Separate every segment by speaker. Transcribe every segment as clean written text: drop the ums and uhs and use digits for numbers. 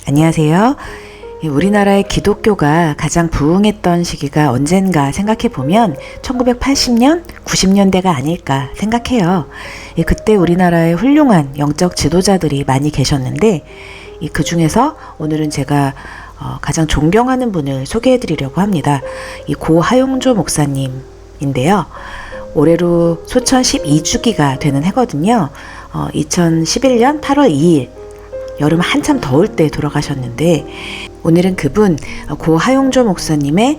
Speaker 1: 안녕하세요. 우리나라의 기독교가 가장 부흥했던 시기가 언젠가 생각해보면 1980년, 90년대가 아닐까 생각해요. 그때 우리나라에 훌륭한 영적 지도자들이 많이 계셨는데 그 중에서 오늘은 제가 가장 존경하는 분을 소개해드리려고 합니다. 고 하용조 목사님인데요. 올해로 소천 12주기가 되는 해거든요. 2011년 8월 2일 여름 한참 더울 때 돌아가셨는데 오늘은 그분 고 하용조 목사님의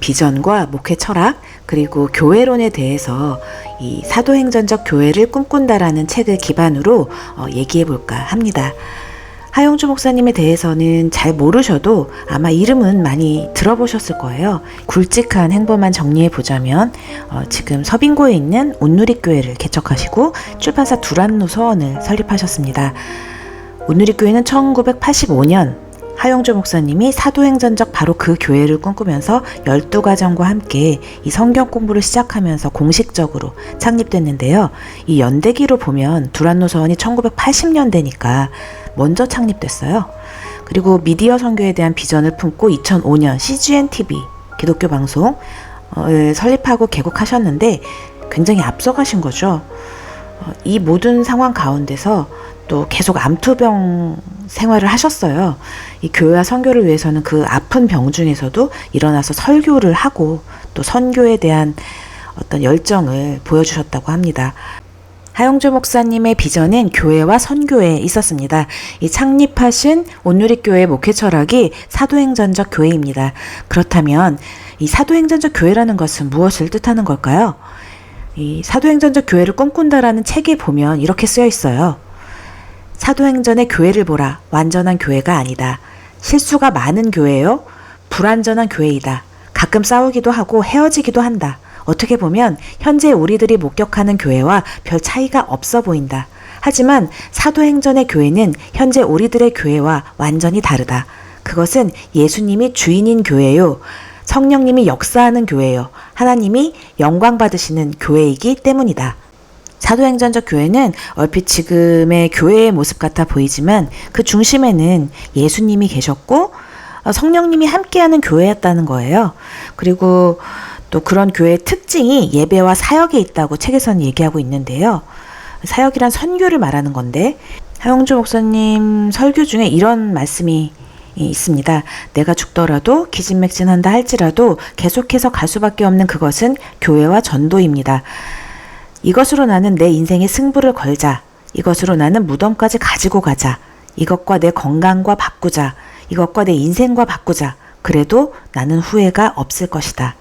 Speaker 1: 비전과 목회 철학 그리고 교회론에 대해서 이 사도행전적 교회를 꿈꾼다라는 책을 기반으로 얘기해 볼까 합니다. 하용조 목사님에 대해서는 잘 모르셔도 아마 이름은 많이 들어보셨을 거예요. 굵직한 행보만 정리해 보자면 지금 서빙고에 있는 온누리교회를 개척하시고 출판사 두란노 서원을 설립하셨습니다. 온누리교회는 1985년 하용조 목사님이 사도행전적 바로 그 교회를 꿈꾸면서 12가정과 함께 이 성경 공부를 시작하면서 공식적으로 창립됐는데요. 이 연대기로 보면 두란노 서원이 1980년대니까 먼저 창립됐어요. 그리고 미디어 선교에 대한 비전을 품고 2005년 CGN-TV 기독교 방송을 설립하고 개국하셨는데 굉장히 앞서가신 거죠. 이 모든 상황 가운데서 또 계속 암투병 생활을 하셨어요. 이 교회와 선교를 위해서는 그 아픈 병 중에서도 일어나서 설교를 하고 또 선교에 대한 어떤 열정을 보여주셨다고 합니다. 하용조 목사님의 비전은 교회와 선교에 있었습니다. 이 창립하신 온누리교회 목회 철학이 사도행전적 교회입니다. 그렇다면 이 사도행전적 교회라는 것은 무엇을 뜻하는 걸까요? 이 사도행전적 교회를 꿈꾼다라는 책에 보면 이렇게 쓰여 있어요. 사도행전의 교회를 보라. 완전한 교회가 아니다. 실수가 많은 교회요. 불완전한 교회이다. 가끔 싸우기도 하고 헤어지기도 한다. 어떻게 보면 현재 우리들이 목격하는 교회와 별 차이가 없어 보인다. 하지만 사도행전의 교회는 현재 우리들의 교회와 완전히 다르다. 그것은 예수님이 주인인 교회요. 성령님이 역사하는 교회요. 하나님이 영광 받으시는 교회이기 때문이다. 사도행전적 교회는 얼핏 지금의 교회의 모습 같아 보이지만 그 중심에는 예수님이 계셨고 성령님이 함께하는 교회였다는 거예요. 그리고 또 그런 교회의 특징이 예배와 사역에 있다고 책에서는 얘기하고 있는데요. 사역이란 선교를 말하는 건데 하용조 목사님 설교 중에 이런 말씀이 있습니다. 내가 죽더라도 기진맥진한다 할지라도 계속해서 갈 수밖에 없는 그것은 교회와 전도입니다. 이것으로 나는 내 인생의 승부를 걸자. 이것으로 나는 무덤까지 가지고 가자. 이것과 내 건강과 바꾸자. 이것과 내 인생과 바꾸자. 그래도 나는 후회가 없을 것이다.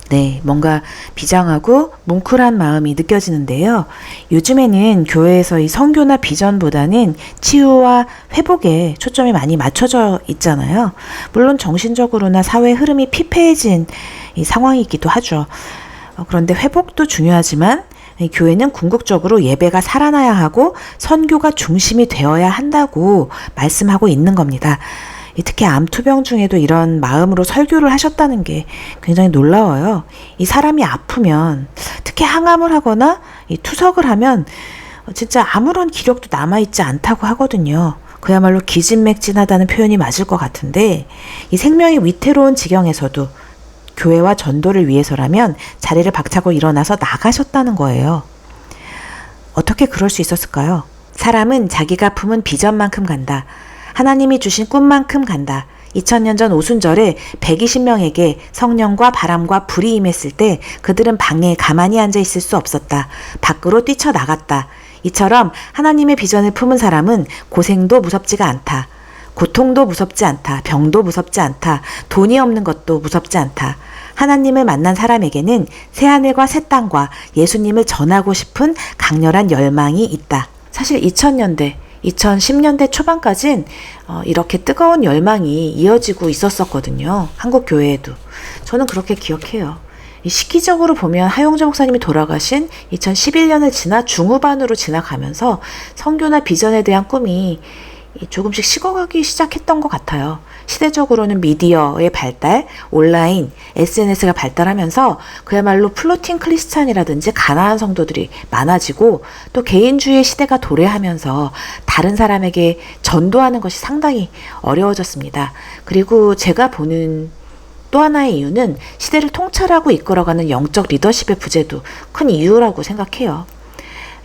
Speaker 1: 네, 뭔가 비장하고 뭉클한 마음이 느껴지는데요. 요즘에는 교회에서 이 선교나 비전보다는 치유와 회복에 초점이 많이 맞춰져 있잖아요. 물론 정신적으로나 사회 흐름이 피폐해진 이 상황이기도 하죠. 그런데 회복도 중요하지만 교회는 궁극적으로 예배가 살아나야 하고 선교가 중심이 되어야 한다고 말씀하고 있는 겁니다. 특히 암투병 중에도 이런 마음으로 설교를 하셨다는 게 굉장히 놀라워요. 이 사람이 아프면 특히 항암을 하거나 이 투석을 하면 진짜 아무런 기력도 남아있지 않다고 하거든요. 그야말로 기진맥진하다는 표현이 맞을 것 같은데 이 생명이 위태로운 지경에서도 교회와 전도를 위해서라면 자리를 박차고 일어나서 나가셨다는 거예요. 어떻게 그럴 수 있었을까요? 사람은 자기가 품은 비전만큼 간다. 하나님이 주신 꿈만큼 간다. 2000년 전 오순절에 120명에게 성령과 바람과 불이 임했을 때 그들은 방에 가만히 앉아 있을 수 없었다. 밖으로 뛰쳐나갔다. 이처럼 하나님의 비전을 품은 사람은 고생도 무섭지가 않다. 고통도 무섭지 않다. 병도 무섭지 않다. 돈이 없는 것도 무섭지 않다. 하나님을 만난 사람에게는 새하늘과 새 땅과 예수님을 전하고 싶은 강렬한 열망이 있다. 사실 2000년대, 2010년대 초반까진 이렇게 뜨거운 열망이 이어지고 있었었거든요. 한국 교회에도. 저는 그렇게 기억해요. 시기적으로 보면 하용조 목사님이 돌아가신 2011년을 지나 중후반으로 지나가면서 선교나 비전에 대한 꿈이 조금씩 식어가기 시작했던 것 같아요. 시대적으로는 미디어의 발달, 온라인, SNS가 발달하면서 그야말로 플로팅 크리스찬이라든지 가난한 성도들이 많아지고 또 개인주의의 시대가 도래하면서 다른 사람에게 전도하는 것이 상당히 어려워졌습니다. 그리고 제가 보는 또 하나의 이유는 시대를 통찰하고 이끌어가는 영적 리더십의 부재도 큰 이유라고 생각해요.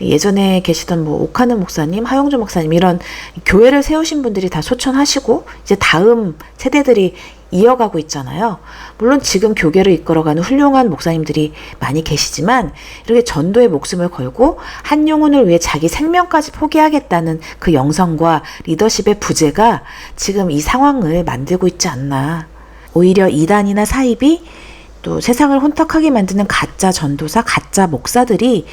Speaker 1: 예전에 계시던 오카는 목사님, 하용주 목사님 이런 교회를 세우신 분들이 다 소천하시고 이제 다음 세대들이 이어가고 있잖아요. 물론 지금 교계를 이끌어가는 훌륭한 목사님들이 많이 계시지만 이렇게 전도의 목숨을 걸고 한 영혼을 위해 자기 생명까지 포기하겠다는 그 영성과 리더십의 부재가 지금 이 상황을 만들고 있지 않나. 오히려 이단이나 사입이 또 세상을 혼탁하게 만드는 가짜 전도사, 가짜 목사들이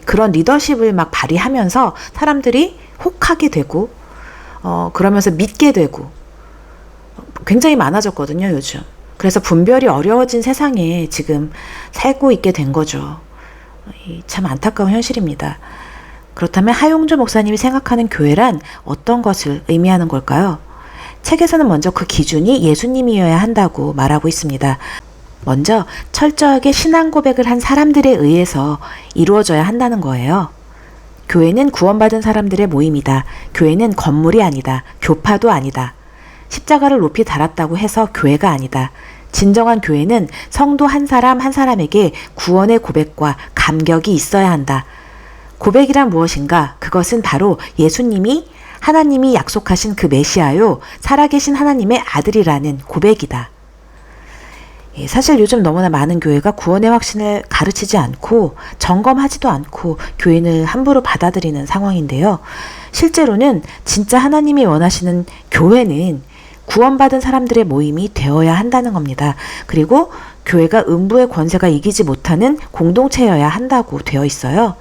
Speaker 1: 그런 리더십을 막 발휘하면서 사람들이 혹하게 되고 그러면서 믿게 되고 굉장히 많아졌거든요, 요즘. 그래서 분별이 어려워진 세상에 지금 살고 있게 된 거죠. 참 안타까운 현실입니다. 그렇다면 하용조 목사님이 생각하는 교회란 어떤 것을 의미하는 걸까요? 책에서는 먼저 그 기준이 예수님이어야 한다고 말하고 있습니다. 먼저 철저하게 신앙 고백을 한 사람들에 의해서 이루어져야 한다는 거예요. 교회는 구원받은 사람들의 모임이다. 교회는 건물이 아니다. 교파도 아니다. 십자가를 높이 달았다고 해서 교회가 아니다. 진정한 교회는 성도 한 사람 한 사람에게 구원의 고백과 감격이 있어야 한다. 고백이란 무엇인가? 그것은 바로 예수님이 하나님이 약속하신 그 메시아요, 살아계신 하나님의 아들이라는 고백이다. 사실 요즘 너무나 많은 교회가 구원의 확신을 가르치지 않고 점검하지도 않고 교인을 함부로 받아들이는 상황인데요. 실제로는 진짜 하나님이 원하시는 교회는 구원받은 사람들의 모임이 되어야 한다는 겁니다. 그리고 교회가 음부의 권세가 이기지 못하는 공동체여야 한다고 되어 있어요.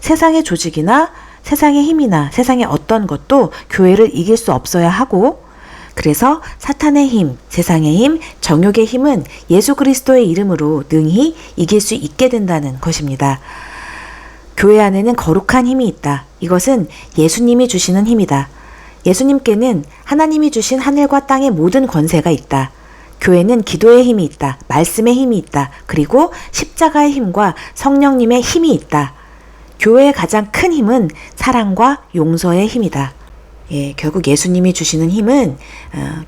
Speaker 1: 세상의 조직이나 세상의 힘이나 세상의 어떤 것도 교회를 이길 수 없어야 하고, 그래서 사탄의 힘, 세상의 힘, 정욕의 힘은 예수 그리스도의 이름으로 능히 이길 수 있게 된다는 것입니다. 교회 안에는 거룩한 힘이 있다. 이것은 예수님이 주시는 힘이다. 예수님께는 하나님이 주신 하늘과 땅의 모든 권세가 있다. 교회는 기도의 힘이 있다. 말씀의 힘이 있다. 그리고 십자가의 힘과 성령님의 힘이 있다. 교회의 가장 큰 힘은 사랑과 용서의 힘이다. 결국 예수님이 주시는 힘은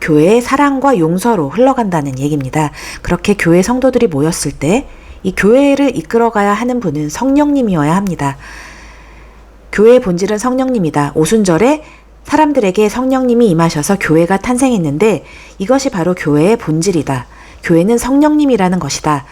Speaker 1: 교회의 사랑과 용서로 흘러간다는 얘기입니다. 그렇게 교회 성도들이 모였을 때 이 교회를 이끌어가야 하는 분은 성령님이어야 합니다. 교회의 본질은 성령님이다. 오순절에 사람들에게 성령님이 임하셔서 교회가 탄생했는데 이것이 바로 교회의 본질이다. 교회는 성령님이라는 것이다.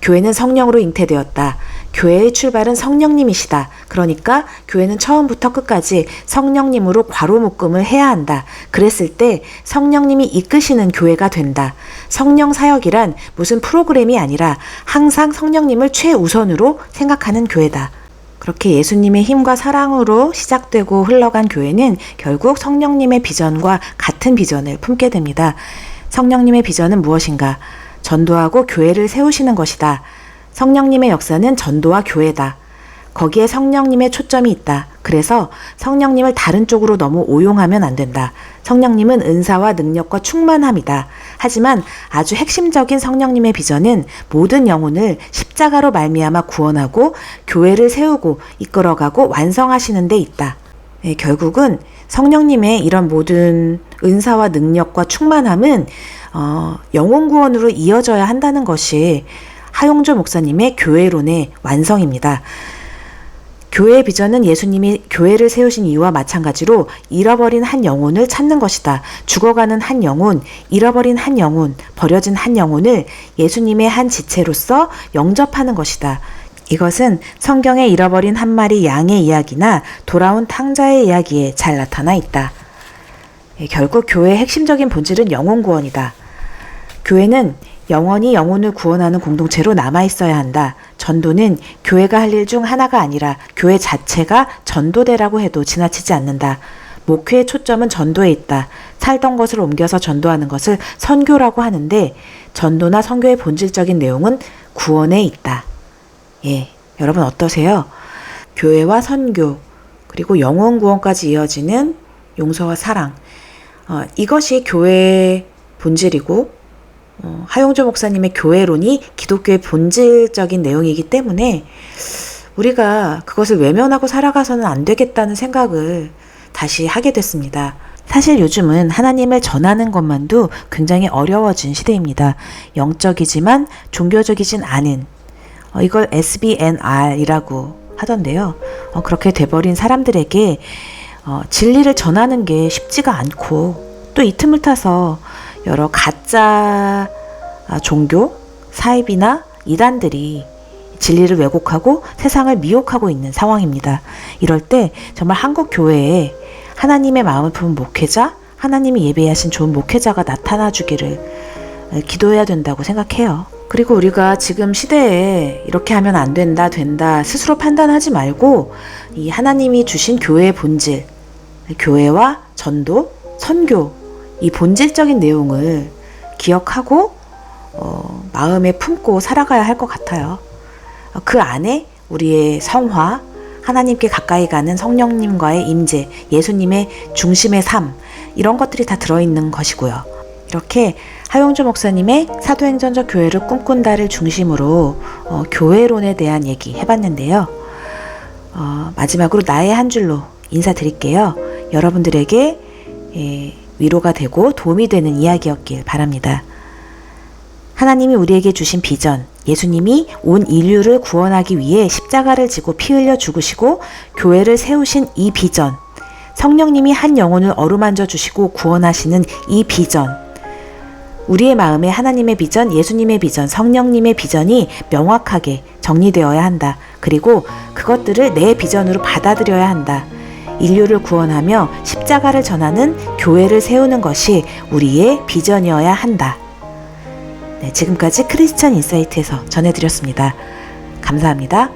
Speaker 1: 교회는 성령으로 잉태되었다. 교회의 출발은 성령님이시다. 그러니까 교회는 처음부터 끝까지 성령님으로 괄호묶음을 해야 한다. 그랬을 때 성령님이 이끄시는 교회가 된다. 성령 사역이란 무슨 프로그램이 아니라 항상 성령님을 최우선으로 생각하는 교회다. 그렇게 예수님의 힘과 사랑으로 시작되고 흘러간 교회는 결국 성령님의 비전과 같은 비전을 품게 됩니다. 성령님의 비전은 무엇인가? 전도하고 교회를 세우시는 것이다. 성령님의 역사는 전도와 교회다. 거기에 성령님의 초점이 있다. 그래서 성령님을 다른 쪽으로 너무 오용하면 안 된다. 성령님은 은사와 능력과 충만함이다. 하지만 아주 핵심적인 성령님의 비전은 모든 영혼을 십자가로 말미암아 구원하고 교회를 세우고 이끌어가고 완성하시는 데 있다. 결국은 성령님의 이런 모든 은사와 능력과 충만함은 영혼 구원으로 이어져야 한다는 것이 하용조 목사님의 교회론의 완성입니다. 교회의 비전은 예수님이 교회를 세우신 이유와 마찬가지로 잃어버린 한 영혼을 찾는 것이다. 죽어가는 한 영혼, 잃어버린 한 영혼, 버려진 한 영혼을 예수님의 한 지체로서 영접하는 것이다. 이것은 성경에 잃어버린 한 마리 양의 이야기나 돌아온 탕자의 이야기에 잘 나타나 있다. 결국 교회의 핵심적인 본질은 영혼 구원이다. 교회는 영원히 영혼을 구원하는 공동체로 남아있어야 한다. 전도는 교회가 할 일 중 하나가 아니라 교회 자체가 전도대라고 해도 지나치지 않는다. 목회의 초점은 전도에 있다. 살던 것을 옮겨서 전도하는 것을 선교라고 하는데 전도나 선교의 본질적인 내용은 구원에 있다. 여러분 어떠세요? 교회와 선교, 그리고 영혼 구원까지 이어지는 용서와 사랑. 이것이 교회의 본질이고 하용조 목사님의 교회론이 기독교의 본질적인 내용이기 때문에 우리가 그것을 외면하고 살아가서는 안 되겠다는 생각을 다시 하게 됐습니다. 사실 요즘은 하나님을 전하는 것만도 굉장히 어려워진 시대입니다. 영적이지만 종교적이진 않은 이걸 SBNR이라고 하던데요. 그렇게 돼버린 사람들에게 진리를 전하는 게 쉽지가 않고 또 이 틈을 타서 여러 가짜 종교, 사입이나 이단들이 진리를 왜곡하고 세상을 미혹하고 있는 상황입니다. 이럴 때 정말 한국 교회에 하나님의 마음을 품은 목회자, 하나님이 예배하신 좋은 목회자가 나타나 주기를 기도해야 된다고 생각해요. 그리고 우리가 지금 시대에 이렇게 하면 안 된다, 된다 스스로 판단하지 말고 이 하나님이 주신 교회의 본질, 교회와 전도, 선교 이 본질적인 내용을 기억하고 마음에 품고 살아가야 할 것 같아요. 그 안에 우리의 성화, 하나님께 가까이 가는 성령님과의 임재, 예수님의 중심의 삶 이런 것들이 다 들어있는 것이고요. 이렇게 하용조 목사님의 사도행전적 교회를 꿈꾼다를 중심으로 교회론에 대한 얘기 해봤는데요. 마지막으로 나의 한 줄로 인사드릴게요. 여러분들에게 위로가 되고 도움이 되는 이야기였길 바랍니다. 하나님이 우리에게 주신 비전, 예수님이 온 인류를 구원하기 위해 십자가를 지고 피 흘려 죽으시고 교회를 세우신 이 비전, 성령님이 한 영혼을 어루만져 주시고 구원하시는 이 비전, 우리의 마음에 하나님의 비전, 예수님의 비전, 성령님의 비전이 명확하게 정리되어야 한다. 그리고 그것들을 내 비전으로 받아들여야 한다. 인류를 구원하며 십자가를 전하는 교회를 세우는 것이 우리의 비전이어야 한다. 네, 지금까지 크리스천 인사이트에서 전해드렸습니다. 감사합니다.